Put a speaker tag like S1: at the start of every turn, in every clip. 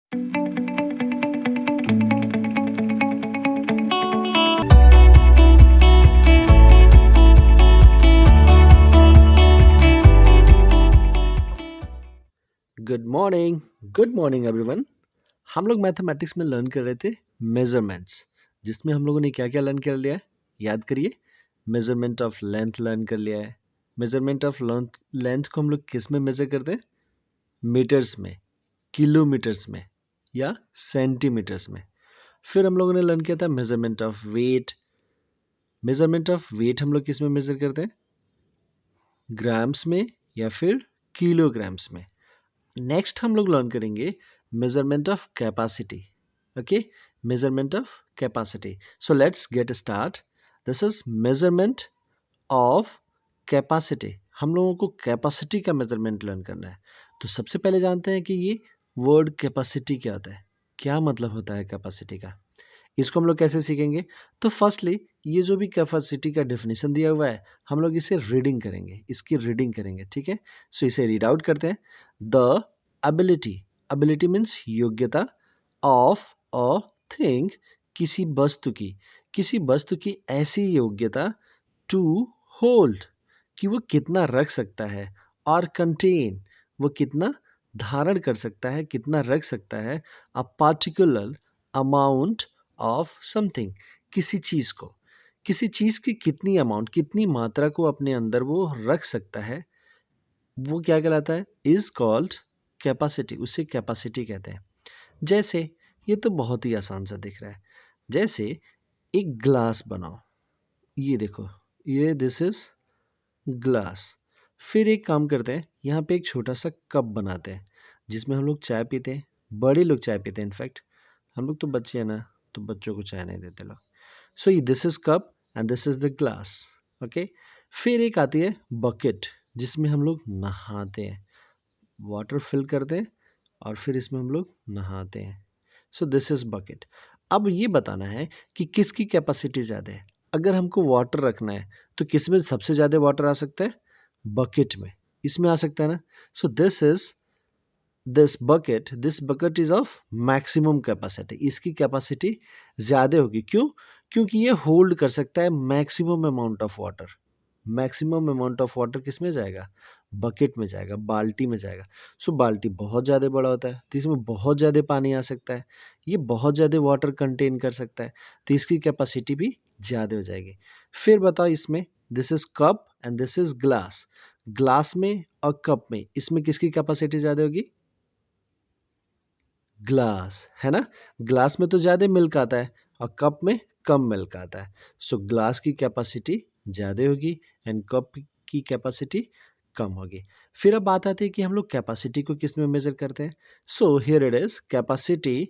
S1: Good morning everyone. हम लोग mathematics में लर्न कर रहे थे मेजरमेंट्स, जिसमें हम लोगों ने क्या क्या लर्न कर लिया है, याद करिए। मेजरमेंट ऑफ लेंथ लर्न कर लिया है। मेजरमेंट ऑफ लेंथ को हम लोग किस में मेजर करते हैं? मीटर्स में, किलोमीटर्स में या सेंटीमीटर्स में। फिर हम लोगों ने लर्न किया था measurement of weight. Measurement of weight हम लोग किस में मेजर करते हैं? ग्राम्स में या फिर किलोग्राम्स में। नेक्स्ट हम लोग लर्न करेंगे measurement of capacity. Okay, measurement of capacity. So let's get start. This is measurement of capacity. हम लोगों को कैपेसिटी का मेजरमेंट लर्न करना है। तो सबसे पहले जानते हैं कि ये वर्ड कैपेसिटी क्या होता है, क्या मतलब होता है कैपेसिटी का। इसको हम लोग कैसे सीखेंगे? तो फर्स्टली ये जो भी कैपेसिटी का डेफिनेशन दिया हुआ है, हम लोग इसे रीडिंग करेंगे, इसकी रीडिंग करेंगे, ठीक है। सो इसे रीड आउट करते हैं। द एबिलिटी, एबिलिटी मीन्स योग्यता, ऑफ अ थिंग, किसी वस्तु की ऐसी योग्यता, टू होल्ड, कि वो कितना रख सकता है, और कंटेन, वो कितना धारण कर सकता है, कितना रख सकता है, a particular amount of something, किसी चीज की कितनी अमाउंट, कितनी मात्रा को अपने अंदर वो रख सकता है, वो क्या कहलाता है? Is called capacity. उसे कैपेसिटी कहते हैं। जैसे, ये तो बहुत ही आसान सा दिख रहा है। जैसे एक ग्लास बनाओ, ये देखो, ये दिस इज ग्लास। फिर एक काम करते हैं, यहाँ पे एक छोटा सा कप बनाते हैं जिसमें हम लोग चाय पीते हैं। बड़े लोग चाय पीते हैं, इनफैक्ट हम लोग तो बच्चे हैं ना, तो बच्चों को चाय नहीं देते लोग। सो this is cup and this is the glass. Okay, फिर एक आती है बकेट, जिसमें हम लोग नहाते हैं, वाटर फिल करते हैं और फिर इसमें हम लोग नहाते हैं। सो दिस इज बकेट। अब ये बताना है कि किसकी कैपेसिटी ज़्यादा है। अगर हमको वाटर रखना है तो किस में सबसे ज़्यादा वाटर आ सकता है? बकेट में, इसमें आ सकता है ना। So this bucket is of maximum capacity. इसकी कैपेसिटी ज़्यादा होगी। क्यों? क्योंकि ये होल्ड कर सकता है maximum amount of water. Maximum amount of water किस में जाएगा? बकेट में जाएगा, बाल्टी में जाएगा। सो बाल्टी बहुत ज़्यादा बड़ा होता है तो इसमें बहुत ज़्यादा पानी आ सकता है, ये बहुत ज़्यादा वाटर कंटेन कर सकता है, तो इसकी कैपेसिटी भी ज़्यादा हो जाएगी। फिर बताओ, इसमें this is cup and this is glass. Glass में और कप में, इसमें किसकी कैपेसिटी ज़्यादा होगी? ग्लास, है ना। ग्लास में तो ज़्यादा मिल्क आता है और कप में कम मिल्क आता है। सो ग्लास की कैपेसिटी ज़्यादा होगी एंड कप की कैपेसिटी कम होगी। फिर अब बात आती है कि हम लोग कैपेसिटी को किस में मेजर करते हैं। So here it is, capacity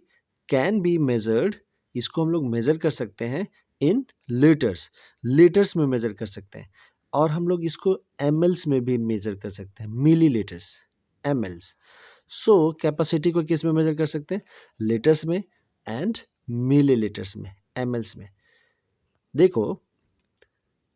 S1: can be measured, इसको हम लोग मेजर कर सकते हैं इन लीटर्स। लीटर्स में मेजर कर सकते हैं, और हम लोग इसको एमएल्स में भी मेजर कर सकते हैं, मिली लीटर्स, एमएल्स। सो कैपेसिटी को किस में मेजर कर सकते हैं? लीटर्स में एंड मिलीलीटर्स में, एमएल्स में। देखो,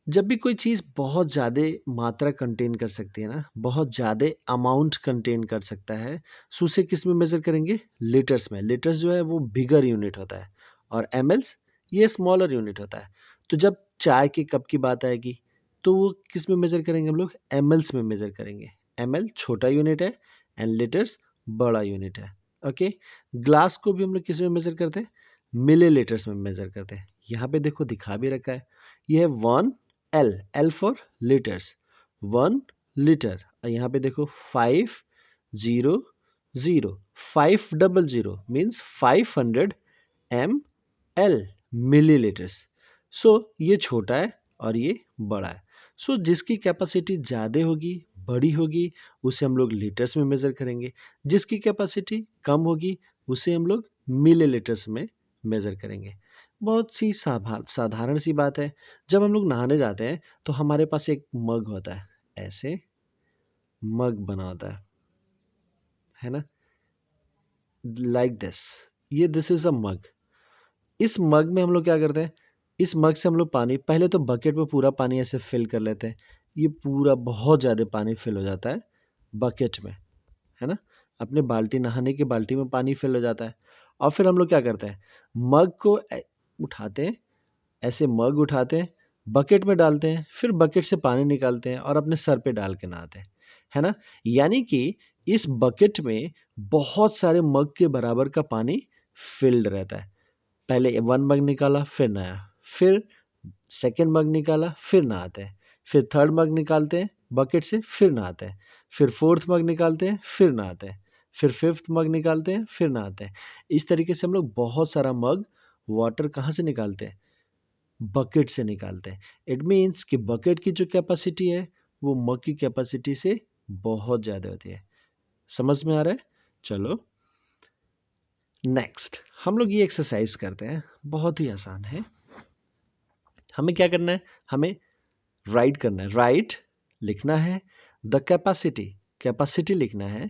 S1: जब भी कोई चीज़ बहुत ज़्यादा मात्रा कंटेन कर सकती है ना, बहुत ज़्यादा अमाउंट कंटेन कर सकता है, सो उसे किस में मेजर करेंगे? लीटर्स में। लीटर्स जो है वो बिगर यूनिट होता है और एमएल्स ये स्मॉलर यूनिट होता है। तो जब चाय के कप की बात आएगी तो वो किस में मेजर करेंगे? हम लोग एमएल्स में मेजर करेंगे। एमएल छोटा यूनिट है एंड लीटर्स बड़ा यूनिट है। ओके, ग्लास को भी हम लोग किस में मेजर करते हैं? मिलीलीटर्स में मेजर करते हैं। यहाँ पे देखो दिखा भी रखा है, ये है 1 L फॉर लीटर्स, 1 लीटर। और यहाँ पे देखो 500, 500 मीन्स 500 ml, मिलीलीटर्स। सो ये छोटा है और ये बड़ा है। सो जिसकी कैपेसिटी ज़्यादा होगी, बड़ी होगी, उसे हम लोग लीटर्स में मेजर करेंगे। जिसकी कैपेसिटी कम होगी उसे हम लोग मिलीलीटर्स में मेजर करेंगे। बहुत सी साधारण सी बात है। जब हम लोग नहाने जाते हैं तो हमारे पास एक मग होता है, ऐसे मग बना होता है ना, लाइक दिस। ये दिस इज अ मग। इस मग में हम लोग क्या करते हैं? इस मग से हम लोग पानी, पहले तो बकेट में पूरा पानी ऐसे फिल कर लेते हैं। ये पूरा बहुत ज़्यादा पानी फिल हो जाता है बकेट में, है ना। अपने बाल्टी, नहाने की बाल्टी में पानी फिल हो जाता है। और फिर हम लोग क्या करते हैं, मग को उठाते हैं, ऐसे मग उठाते हैं, बकेट में डालते हैं, फिर बकेट से पानी निकालते हैं और अपने सर पे डाल के नहाते हैं, है ना। यानी कि इस बकेट में बहुत सारे मग के बराबर का पानी फिल्ड रहता है। पहले 1 मग निकाला, फिर नया, फिर सेकेंड मग निकाला, फिर नहाते हैं, फिर थर्ड मग निकालते हैं बकेट से, फिर नहाते हैं, फिर फोर्थ मग निकालते हैं, फिर नहाते हैं, फिर फिफ्थ मग निकालते हैं, फिर नहाते हैं। इस तरीके से हम लोग बहुत सारा मग वाटर कहाँ से निकालते हैं, बकेट से निकालते हैं। इट मीन्स कि बकेट की जो कैपेसिटी है वो मग की कैपेसिटी से बहुत ज़्यादा होती है। समझ में आ रहा है? चलो नेक्स्ट हम लोग ये एक्सरसाइज करते हैं, बहुत ही आसान है। हमें क्या करना है, हमें राइट करना है, राइट लिखना है द कैपेसिटी, कैपेसिटी लिखना है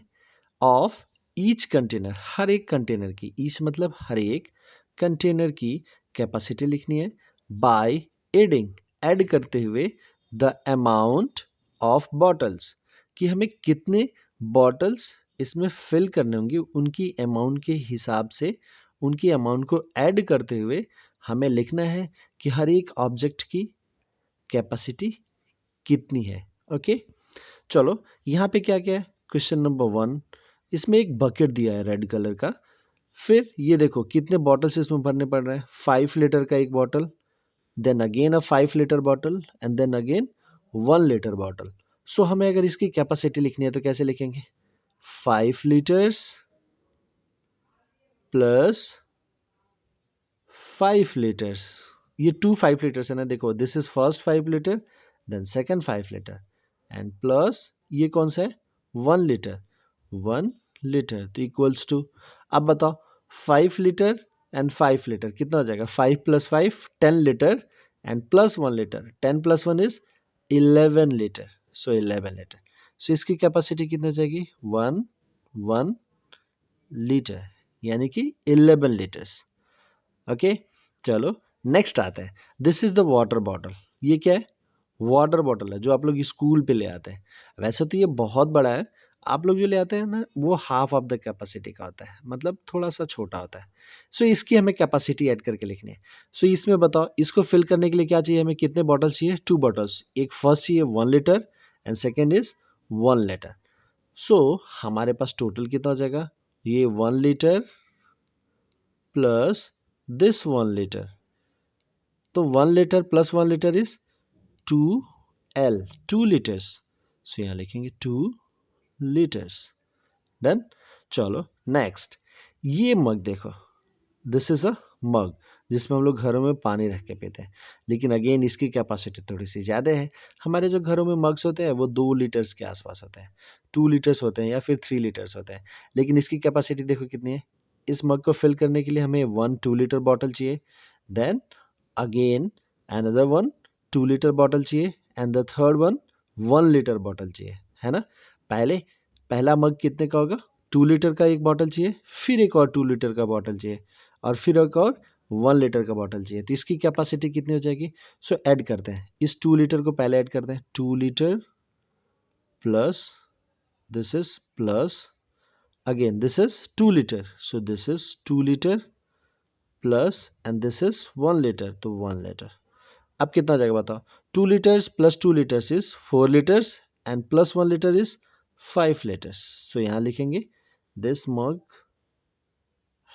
S1: ऑफ ईच कंटेनर, हर एक कंटेनर की, ईच मतलब हर एक कंटेनर की कैपेसिटी लिखनी है बाय एडिंग, ऐड करते हुए द अमाउंट ऑफ बॉटल्स, कि हमें कितने बॉटल्स इसमें फिल करने होंगे, उनकी अमाउंट के हिसाब से उनकी अमाउंट को ऐड करते हुए हमें लिखना है कि हर एक ऑब्जेक्ट की कैपेसिटी कितनी है। ओके चलो यहाँ पे क्या क्या है, क्वेश्चन नंबर 1, इसमें एक बकेट दिया है रेड कलर का, फिर ये देखो कितने बॉटल्स इसमें भरने पड़ रहे हैं, 5 लीटर का एक bottle, then again a 5 litre bottle and then again 1 litre bottle. So हमें अगर इसकी कैपेसिटी लिखनी है तो कैसे लिखेंगे, 5 लीटर्स प्लस 5 लीटर्स, ये 5 लीटर्स है ना, देखो this is first 5 litre then second 5 litre and plus ये कौन सा है 1 लीटर, 1 लीटर तो इक्वल्स टू, अब बताओ 5 लीटर एंड 5 लीटर कितना हो जाएगा, 5 plus 5 10 litre and plus 1 litre, 10 plus 1 is 11 litre, so 11 litre. So इसकी कैपेसिटी कितनी हो जाएगी 1 लीटर, यानी कि 11 लीटर्स। ओके चलो नेक्स्ट आता है, this is the water bottle, ये क्या है, वाटर बॉटल है जो आप लोग स्कूल पे ले आते हैं। वैसे तो ये बहुत बड़ा है, आप लोग जो ले आते हैं ना वो हाफ ऑफ द कैपेसिटी का होता है, मतलब थोड़ा सा छोटा होता है। सो इसकी हमें कैपेसिटी ऐड करके लिखनी है। सो इसमें बताओ इसको फिल करने के लिए क्या चाहिए, हमें कितने बॉटल्स चाहिए, 2 बॉटल्स, एक फर्स्ट चाहिए 1 litre and second is 1 litre. So हमारे पास टोटल कितना हो जाएगा, ये 1 लीटर प्लस दिस 1 लीटर, तो 1 litre plus 1 litre is 2L, 2 litres. So यहाँ लिखेंगे 2 लीटर्स, डन। चलो नेक्स्ट, ये मग देखो, दिस इज अ मग जिसमें हम लोग घरों में पानी रख के पीते हैं, लेकिन अगेन इसकी कैपेसिटी थोड़ी सी ज़्यादा है। हमारे जो घरों में मग्स होते हैं वो 2 लीटर्स के आसपास होते हैं, 2 लीटर्स होते हैं या फिर 3 लीटर्स होते हैं, लेकिन इसकी कैपेसिटी देखो कितनी है। इस मग को फिल करने के लिए हमें 1 2 लीटर बॉटल चाहिए, then again another 1 2 litre bottle चाहिए and the third 1 litre bottle चाहिए, है ना। पहला मग कितने का होगा, 2 लीटर का एक बॉटल चाहिए, फिर एक और 2 लीटर का बॉटल चाहिए और फिर एक और 1 लीटर का बॉटल चाहिए, तो इसकी कैपेसिटी कितनी हो जाएगी। सो ऐड करते हैं, इस 2 लीटर को पहले ऐड करते हैं, 2 litre plus this is plus again this is 2 litre, so this is 2 litre plus and this is 1 litre, तो 1 लीटर। अब कितना हो जाएगा बताओ, 2 litres plus 2 litres is 4 litres and plus 1 litre is 5 litres. So यहाँ लिखेंगे this mug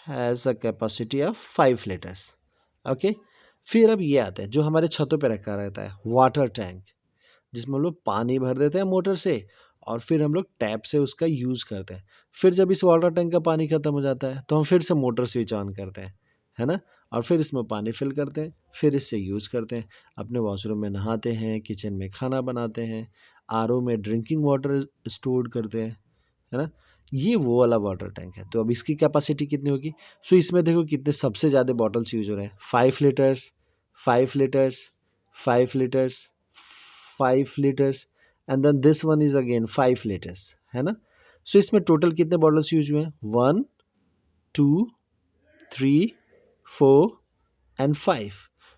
S1: has a capacity of 5 litres. Okay फिर अब ये आता है जो हमारे छतों पे रखा रहता है, वाटर टैंक, जिसमें हम लोग पानी भर देते हैं मोटर से और फिर हम लोग टैप से उसका यूज़ करते हैं। फिर जब इस वाटर टैंक का पानी खत्म हो जाता है तो हम फिर से मोटर स्विच ऑन करते हैं, है ना, और फिर इसमें पानी फिल करते हैं, फिर इससे यूज़ करते हैं, अपने वॉशरूम में नहाते हैं, किचन में खाना बनाते हैं, आरओ में ड्रिंकिंग वाटर स्टोर करते हैं, है ना। ये वो वाला वाटर टैंक है। तो अब इसकी कैपेसिटी कितनी होगी, सो इसमें देखो कितने सबसे ज़्यादा बॉटल्स यूज हो रहे हैं, 5 litres 5 litres 5 litres 5 litres and then this one is again 5 litres, है ना। सो इसमें टोटल कितने बॉटल्स यूज हुए हैं, 1 2 3 4 एंड 5।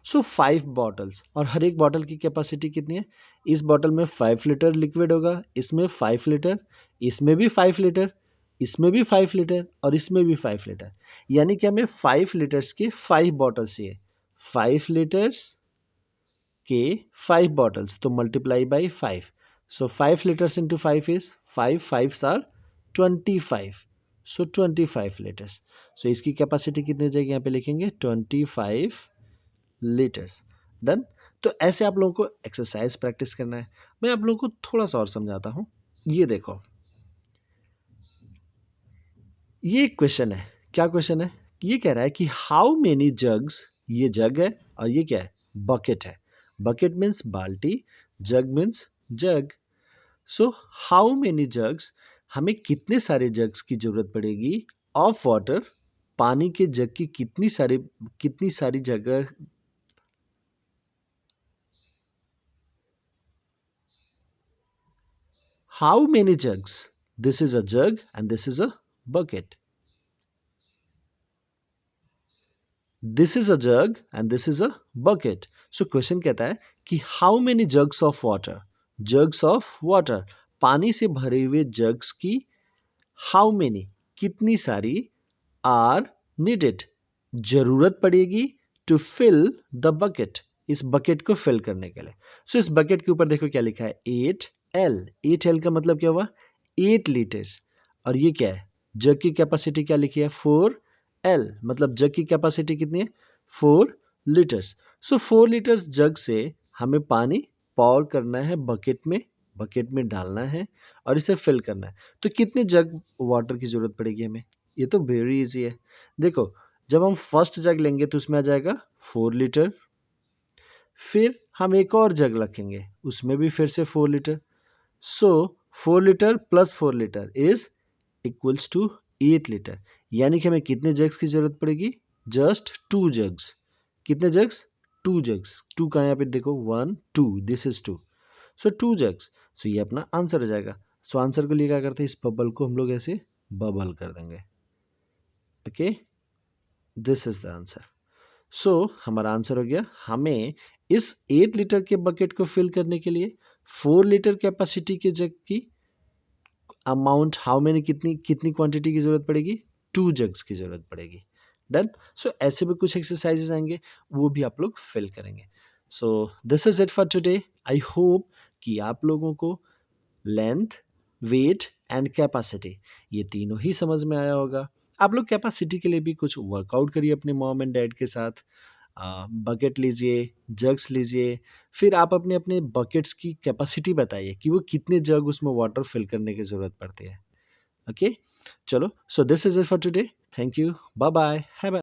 S1: सो 5 बॉटल्स और हर एक बॉटल की कैपेसिटी कितनी है, इस बॉटल में 5 लीटर लिक्विड होगा, इसमें 5 लीटर, इसमें भी 5 लीटर, इसमें भी 5 लीटर और इसमें भी 5 लीटर, यानी कि हमें 5 लीटर्स के 5 बॉटल्स चाहिए। 5 लीटर्स के 5 बॉटल्स, तो multiply by 5। So 5 litres into 5 is 5, 5s are 25, so 25 litres. So इसकी कैपेसिटी कितनी हो जाएगी, यहाँ पे लिखेंगे 25 लीटर्स। डन। तो ऐसे आप लोगों को एक्सरसाइज प्रैक्टिस करना है। मैं आप लोगों को थोड़ा सा और समझाता हूं। ये देखो, ये क्वेश्चन है। क्या क्वेश्चन है? ये कह रहा है कि हाउ मेनी जग्स, ये जग है और ये क्या है, बकेट है। बकेट मीन्स बाल्टी, जग means jug. So how many jugs, हमें कितने सारे जग्स की जरूरत पड़ेगी ऑफ वाटर, पानी के जग की कितनी सारी जगह, how many jugs, this is a jug and this is a bucket, this is a jug and this is a bucket. So question कहता है कि how many jugs of water, jugs of water, पानी से भरे हुए jugs की how many, कितनी सारी, आर नीडेड, जरूरत पड़ेगी, टू फिल द बकेट, इस बकेट को फिल करने के लिए। सो इस बकेट के ऊपर देखो क्या लिखा है, 8L। 8L का मतलब क्या हुआ, 8 लीटर्स। और ये क्या है, जग की कैपेसिटी क्या लिखी है, 4L, मतलब जग की कैपेसिटी कितनी है, 4 लीटर्स। सो 4 लीटर्स जग से हमें पानी पॉर करना है बकेट में डालना है और इसे फिल करना है। तो कितने जग वाटर की जरूरत पड़ेगी हमें, ये तो वेरी इजी है। देखो, जब हम फर्स्ट जग लेंगे तो उसमें आ जाएगा 4 लीटर, फिर हम एक और जग रखेंगे उसमें भी फिर से 4 litre. So 4 litre plus 4 litre is equals to 8 litre. यानी कि हमें कितने जग्स की जरूरत पड़ेगी, जस्ट 2 जग्स। कितने जग्स, 2 जग्स। 2 का यहाँ पे देखो, 1 2, this is 2, so 2 jugs. So ये अपना आंसर हो जाएगा। सो आंसर को लिए क्या करते हैं, इस बबल को हम लोग ऐसे बबल कर देंगे। Okay, this is the answer. So हमारा आंसर हो गया, हमें इस 8 लीटर के बकेट को फिल करने के लिए 4 लीटर कैपेसिटी के जग की अमाउंट, हाउ मेनी, कितनी कितनी क्वांटिटी की जरूरत पड़ेगी, 2 जग्स की जरूरत पड़ेगी। डन। सो ऐसे भी कुछ एक्सरसाइजेस आएंगे, वो भी आप लोग फिल करेंगे। सो this is it for today. I hope कि आप लोगों को लेंथ, वेट एंड कैपेसिटी, ये तीनों ही समझ में आया होगा। आप लोग कैपेसिटी के लिए भी कुछ वर्कआउट करिए अपने मॉम एंड डैड के साथ। बकेट लीजिए, जग्स लीजिए, फिर आप अपने अपने बकेट्स की कैपेसिटी बताइए कि वो कितने जग उसमें वाटर फिल करने की जरूरत पड़ती है। ओके, चलो, so this is it for today. Thank you, bye bye, have